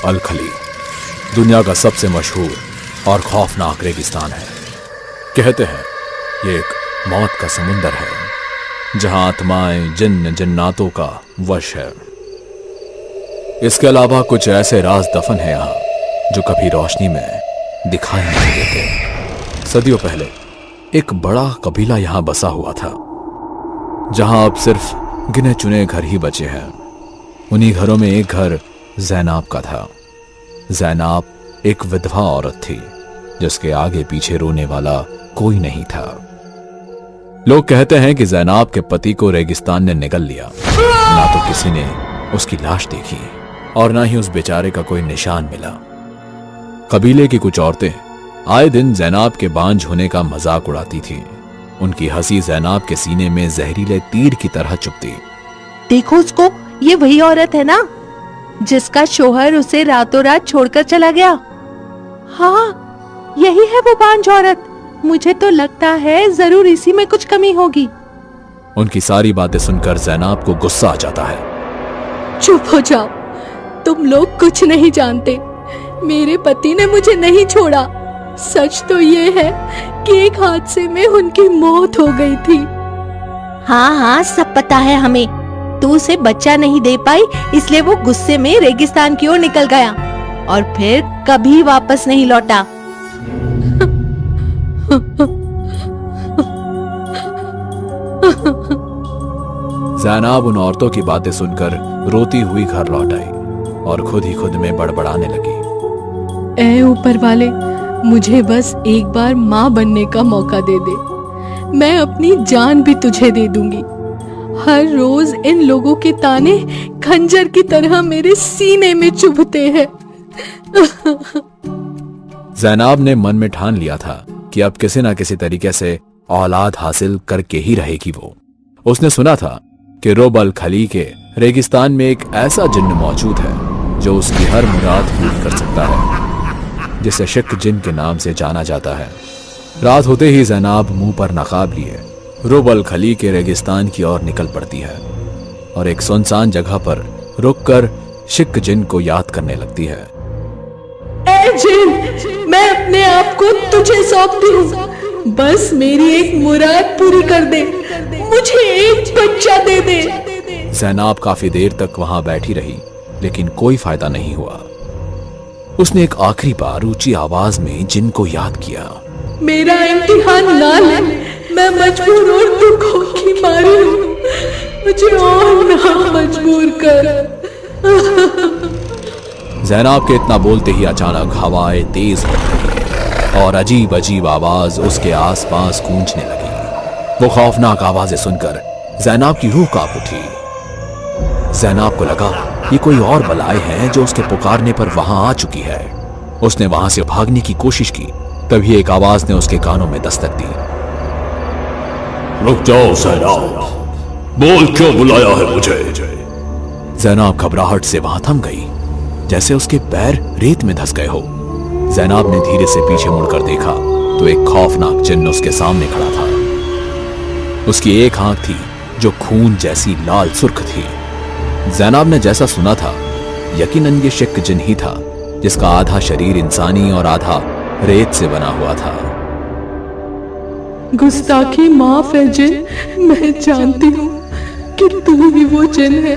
अल खली दुनिया का सबसे मशहूर और खौफनाक रेगिस्तान है। कहते हैं ये एक मौत का समुंदर है जहां आत्माएं जन्नातों का वश है। इसके अलावा कुछ ऐसे राज दफन है यहाँ जो कभी रोशनी में दिखाई नहीं देते। सदियों पहले एक बड़ा कबीला यहाँ बसा हुआ था जहां अब सिर्फ गिने चुने घर ही बचे हैं। उन्हीं घरों में एक घर ज़ैनाब का था। ज़ैनाब एक विधवा औरत थी जिसके आगे पीछे रोने वाला कोई नहीं था। लोग कहते हैं कि ज़ैनाब के पति को रेगिस्तान ने निगल लिया। ना तो किसी ने उसकी लाश देखी और ना ही उस बेचारे का कोई निशान मिला। कबीले की कुछ औरतें आए दिन ज़ैनाब के बांझ होने का मजाक उड़ाती थीं। उनकी हंसी ज़ैनाब के सीने में जहरीले तीर की तरह चुभती। देखो उसको, ये वही औरत है ना जिसका शोहर उसे रातों रात छोड़कर चला गया। हाँ, यही है वो बांझ औरत। मुझे तो लगता है जरूर इसी में कुछ कमी होगी। उनकी सारी बातें सुनकर ज़ैनाब को गुस्सा आ जाता है। चुप हो जाओ, तुम लोग कुछ नहीं जानते। मेरे पति ने मुझे नहीं छोड़ा। सच तो ये है कि एक हादसे में उनकी मौत हो गई थी। हाँ, सब पता है हमें। तू उसे बच्चा नहीं दे पाई, इसलिए वो गुस्से में रेगिस्तान की ओर निकल गया और फिर कभी वापस नहीं लौटा। ज़ैनाब उन औरतों की बातें सुनकर रोती हुई घर लौट आई और खुद ही खुद में बड़बड़ाने लगी। ऐ ऊपर वाले, मुझे बस एक बार माँ बनने का मौका दे दे। मैं अपनी जान भी तुझे दे दूंगी। हर रोज इन लोगों के ताने खंजर की तरह मेरे सीने में चुभते हैं। ज़ैनाब ने मन में ठान लिया था कि अब किसी ना किसी तरीके से औलाद हासिल करके ही रहेगी वो। उसने सुना था कि रोब अल खली के रेगिस्तान में एक ऐसा जिन्न मौजूद है जो उसकी हर मुराद पूरी कर सकता है, जिसे शिक जिन के नाम से जाना जाता है। रात होते ही ज़ैनाब मुंह पर नकाब लिए रोब अल खली के रेगिस्तान की ओर निकल पड़ती है और एक सुनसान जगह पर रुककर शिक जिन को याद करने लगती है। ऐ जिन, मैं अपने आप को तुझे सौंपती हूँ। बस मेरी एक मुराद पूरी कर दे। मुझे एक बच्चा दे दे। ज़ैनाब काफी देर तक वहां बैठी रही लेकिन कोई फायदा नहीं हुआ। उसने एक आखिरी बार ऊंची आवाज में जिन को याद किया। मेरा इम्तिहान ना ले, मैं मजबूर और दुखों की मारी हूँ। मुझे और ना मजबूर कर। ज़ैनाब के इतना बोलते ही अचानक हवाएं तेज हो गई और अजीब अजीब आवाज उसके आसपास गूंजने लगी। वो खौफनाक आवाजें सुनकर ज़ैनाब की रूह कांप उठी। ज़ैनाब को लगा ये कोई और बलाएं हैं जो उसके पुकारने पर वहां आ चुकी है। उसने वहां से भागने की कोशिश की, तभी एक आवाज ने उसके कानों में दस्तक दी। रुक जाओ ज़ैनाब, बोल क्यों बुलाया है मुझे? ज़ैनाब घबराहट से वहां थम गई, जैसे उसके पैर रेत में धंस गए हो। ज़ैनाब ने धीरे से पीछे मुड़कर देखा तो एक खौफनाक जिन्न उसके सामने खड़ा था। उसकी एक आंख थी जो खून जैसी लाल सुर्ख थी। ज़ैनाब ने जैसा सुना था यकीनन ये शिक जिन ही था जिसका आधा शरीर इंसानी और आधा रेत से बना हुआ था। गुस्ताखी माफ है जिन, मैं जानती हूँ कि तू ही वो जिन है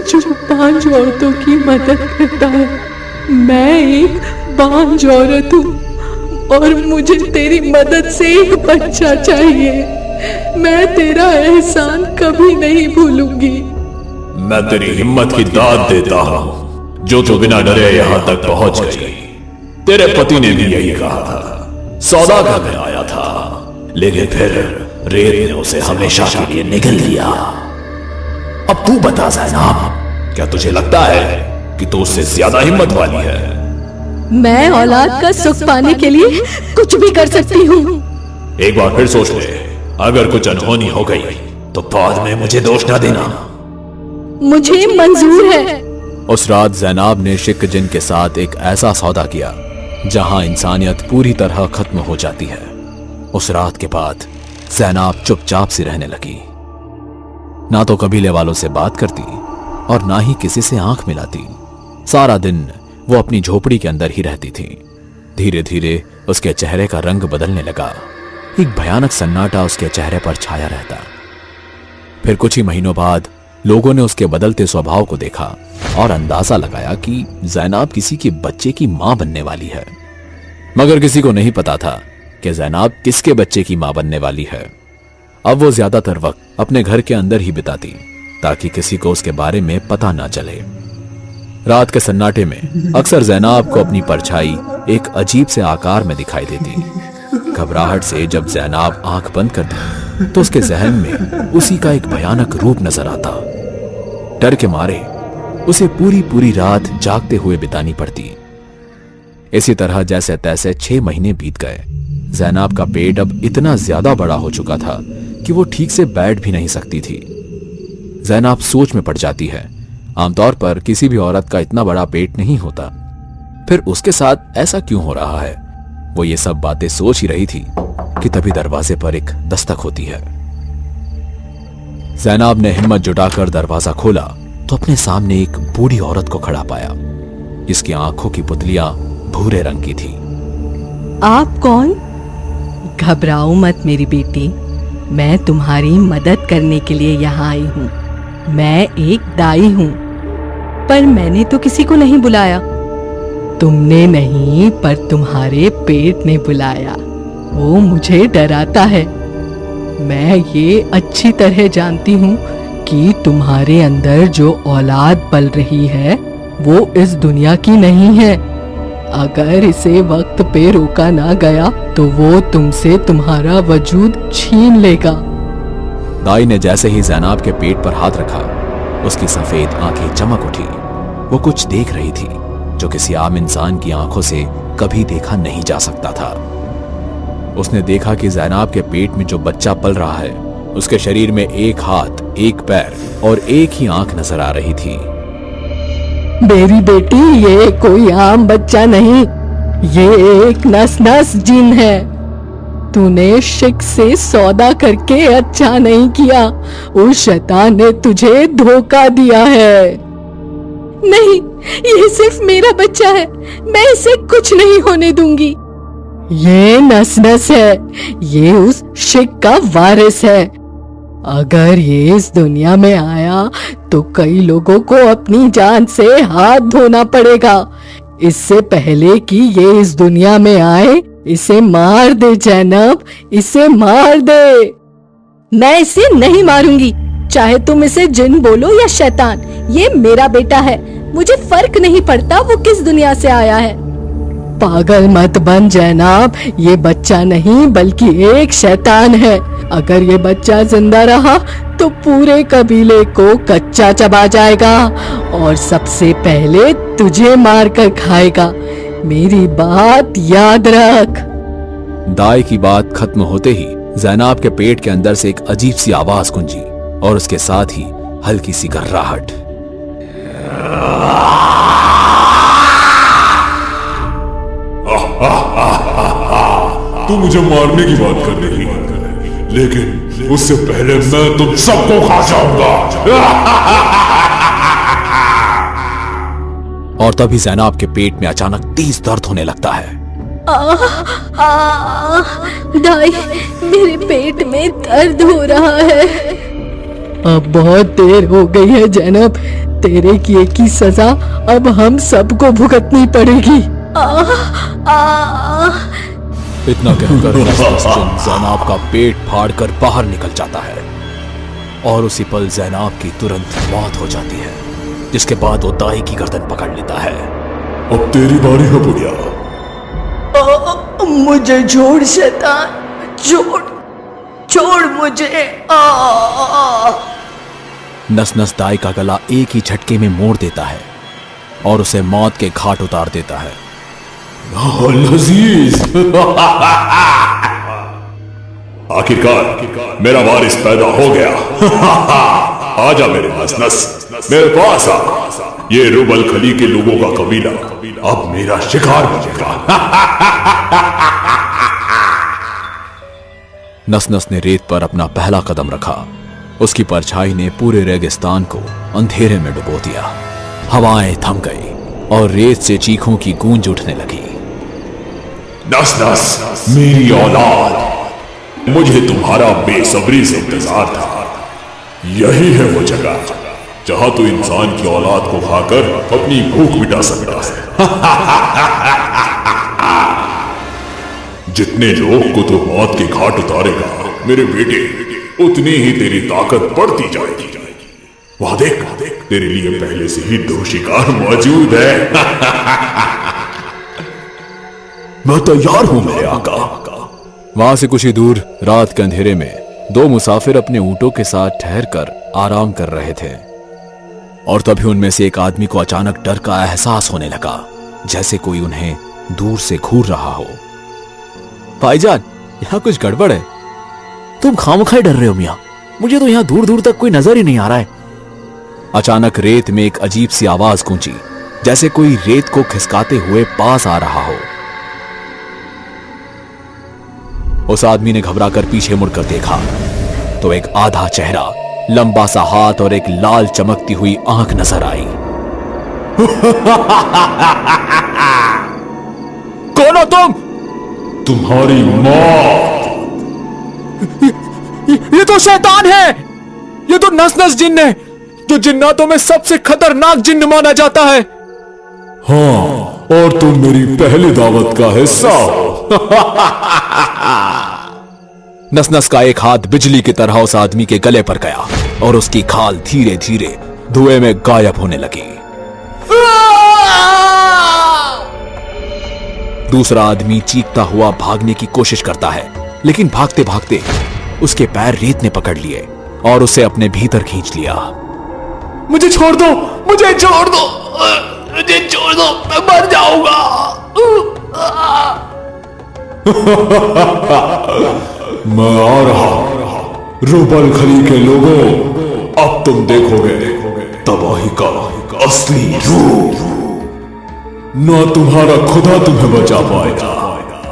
जो बांझ औरतों की मदद करता है। मैं एक बांझ औरत हूँ और मुझे तेरी मदद से एक बच्चा चाहिए। मैं तेरा एहसान कभी नहीं भूलूंगी। मैं तेरी हिम्मत की दाद देता हूँ जो तू बिना डरे यहाँ तक पहुंच गई। तेरे पति ने भी यही कहा था। सौदा करने आया था लेकिन फिर रेत ने उसे हमेशा के लिए निगल लिया। अब तू बता ज़ैनाब, क्या तुझे लगता है कि तू उससे ज्यादा हिम्मत वाली है? मैं औलाद का सुख पाने के लिए कुछ भी कर सकती हूँ। एक बार फिर सोच ले, अगर कुछ अनहोनी हो गई तो बाद में मुझे दोष ना देना। मुझे मंजूर है। उस रात ज़ैनाब ने शिक जिन के साथ एक ऐसा सौदा किया जहां इंसानियत पूरी तरह खत्म हो जाती है। उस रात के बाद ज़ैनाब चुपचाप सी रहने लगी। ना तो कबीले वालों से बात करती और ना ही किसी से आंख मिलाती। सारा दिन वो अपनी झोपड़ी के अंदर ही रहती थी। धीरे धीरे उसके चेहरे का रंग बदलने लगा। एक भयानक सन्नाटा उसके चेहरे पर छाया रहता। फिर कुछ ही महीनों बाद लोगों ने उसके बदलते स्वभाव को देखा और अंदाजा लगाया कि जैनाब किसी के बच्चे की मां बनने वाली है। मगर किसी को नहीं पता था कि जैनाब किसके बच्चे की मां बनने वाली है। अब वो ज्यादातर वक्त अपने घर के अंदर ही बिताती ताकि किसी को उसके बारे में पता ना चले। रात के सन्नाटे में अक्सर जैनाब को अपनी परछाई एक अजीब से आकार में दिखाई देती। घबराहट से जब जैनाब आंख बंद करती तो उसके जहन में उसी का एक भयानक रूप नजर आता। डर के मारे उसे पूरी पूरी रात जागते हुए बितानी पड़ती। इसी तरह जैसे तैसे 6 महीने बीत गए। जैनाब का पेट अब इतना ज्यादा बड़ा हो चुका था कि वो ठीक से बैठ भी नहीं सकती थी। जैनाब सोच में पड़ जाती है। आमतौर पर किसी भी औरत का इतना बड़ा पेट नहीं होता, फिर उसके साथ ऐसा क्यों हो रहा है? वो ये सब बातें सोच ही रही थी कि तभी दरवाजे पर एक दस्तक होती है। जैनाब ने हिम्मत जुटाकर दरवाजा खोला तो अपने सामने एक बूढ़ी औरत को खड़ा पाया, जिसकी आंखों की पुतलियां भूरे रंग की थी। आप कौन? घबराओ मत मेरी बेटी, मैं तुम्हारी मदद करने के लिए यहाँ आई हूँ। मैं एक दाई हूँ, पर मैंने तो किसी को नहीं बुलाया। तुमने नहीं, पर तुम्हारे पेट ने बुलाया। वो मुझे डराता है। मैं ये अच्छी तरह जानती हूँ कि तुम्हारे अंदर जो औलाद पल रही है वो इस दुनिया की नहीं है। अगर इसे वक्त पे रोका ना गया तो वो तुमसे तुम्हारा वजूद छीन लेगा। दाई ने जैसे ही जैनाब के पेट पर हाथ रखा, उसकी सफेद आंखें चमक उठी। वो कुछ देख रही थी जो किसी आम इंसान की आंखों से कभी देखा नहीं जा सकता था। उसने देखा कि जैनाब के पेट में जो बच्चा पल रहा है, उसके शरीर में एक हाथ, एक पैर और एक ही आंख नजर आ रही थी। मेरी बेटी, ये कोई आम बच्चा नहीं, ये एक नस नस जिन है। तूने शिक से सौदा करके अच्छा नहीं किया। उस शैतान ने तुझे धोखा दिया है। नहीं, ये सिर्फ मेरा बच्चा है। मैं इसे कुछ नहीं होने दूंगी। ये नस नस है, ये उस शिक का वारिस है। अगर ये इस दुनिया में आया तो कई लोगों को अपनी जान से हाथ धोना पड़ेगा। इससे पहले कि ये इस दुनिया में आए, इसे मार दे जैनब, इसे मार दे। मैं इसे नहीं मारूंगी, चाहे तुम इसे जिन बोलो या शैतान। ये मेरा बेटा है, मुझे फर्क नहीं पड़ता वो किस दुनिया से आया है। पागल मत बन जैनब, ये बच्चा नहीं बल्कि एक शैतान है। अगर ये बच्चा जिंदा रहा तो पूरे कबीले को कच्चा चबा जाएगा और सबसे पहले तुझे मार कर खाएगा। मेरी बात याद रख। दाई की बात खत्म होते ही जैनाब के पेट के अंदर से एक अजीब सी आवाज गूंजी और उसके साथ ही हल्की सी गर्राहट। तू मुझे मारने की बात कर रही है, लेकिन उससे पहले मैं तुम सबको खा जाऊंगा। और तभी जैनाब के पेट में अचानक तेज दर्द होने लगता है। दाई, मेरे पेट में दर्द हो रहा है। अब बहुत देर हो गई है जैनब, तेरे किए की सजा अब हम सबको भुगतनी पड़ेगी। इतना कहकर जैनाब का पेट फाड़कर बाहर निकल जाता है और उसी पल जैनाब की तुरंत मौत हो जाती है, जिसके बाद वो दाई की गर्दन पकड़ लेता है। अब तेरी बारी है बुढ़िया। मुझे छोड़ शैतान, छोड़ मुझे। नस नस दाई का गला एक ही झटके में मोड़ देता है और उसे मौत के घाट उतार देता है। लजीज। आखिरकार मेरा वारिस पैदा हो गया। आजा मेरे नस नस, मेरे पास आ। ये रुबल खली के लोगों का कबीला अब मेरा शिकार बनेगा। नस नस ने रेत पर अपना पहला कदम रखा। उसकी परछाई ने पूरे रेगिस्तान को अंधेरे में डुबो दिया। हवाएं थम गई और रेत से चीखों की गूंज उठने लगी। नस नस मेरी औलाद, मुझे तुम्हारा बेसब्री से इंतजार था। यही है वो जगह जहां तू इंसान की औलाद को खाकर अपनी भूख मिटा सकता है। जितने लोग को तू मौत के घाट उतारेगा मेरे बेटे, उतनी ही तेरी ताकत बढ़ती जाएगी। वहां देख, तेरे लिए पहले से ही 2 शिकार मौजूद है। मैं तैयार हूं मेरे आका। वहां से कुछ ही दूर रात के अंधेरे में 2 मुसाफिर अपने ऊंटों के साथ ठहरकर आराम कर रहे थे, और तभी उनमें से एक आदमी को अचानक डर का एहसास होने लगा, जैसे कोई उन्हें दूर से घूर रहा हो। भाईजान, यहां कुछ गड़बड़ है। तुम खामखाई डर रहे हो मियां, मुझे तो यहां दूर दूर तक कोई नजर ही नहीं आ रहा है। अचानक रेत में एक अजीब सी आवाज गूंजी, जैसे कोई रेत को खिसकाते हुए पास आ रहा हो। उस आदमी ने घबराकर पीछे मुड़कर देखा तो एक आधा चेहरा, लंबा सा हाथ और एक लाल चमकती हुई आंख नजर आई। कौन हो तुम? तुम्हारी मौत। ये तो शैतान है। ये तो नस नस जिन्न है, जो जिन्नातों में सबसे खतरनाक जिन्न माना जाता है। हाँ, और तुम मेरी पहली दावत का हिस्सा हो। नस नस का एक हाथ बिजली की तरह उस आदमी के गले पर गया और उसकी खाल धीरे धीरे धुएं में गायब होने लगी। दूसरा आदमी चीखता हुआ भागने की कोशिश करता है, लेकिन भागते भागते उसके पैर रेत ने पकड़ लिए और उसे अपने भीतर खींच लिया। मुझे छोड़ दो, मुझे छोड़ दो, मुझे छोड़ दो, मैं मर जाऊंगा। मैं आ रहा। रुबल खली के लोगों, अब तुम देखोगे तबाही का असली रूप। ना तुम्हारा खुदा तुम्हें बचा पाएगा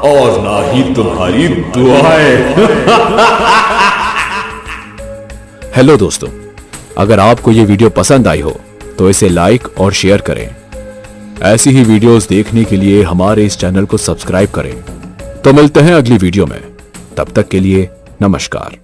और ना ही तुम्हारी दुआएं। हेलो दोस्तों, अगर आपको ये वीडियो पसंद आई हो तो इसे लाइक और शेयर करें। ऐसी ही वीडियोस देखने के लिए हमारे इस चैनल को सब्सक्राइब करें। तो मिलते हैं अगली वीडियो में, तब तक के लिए नमस्कार।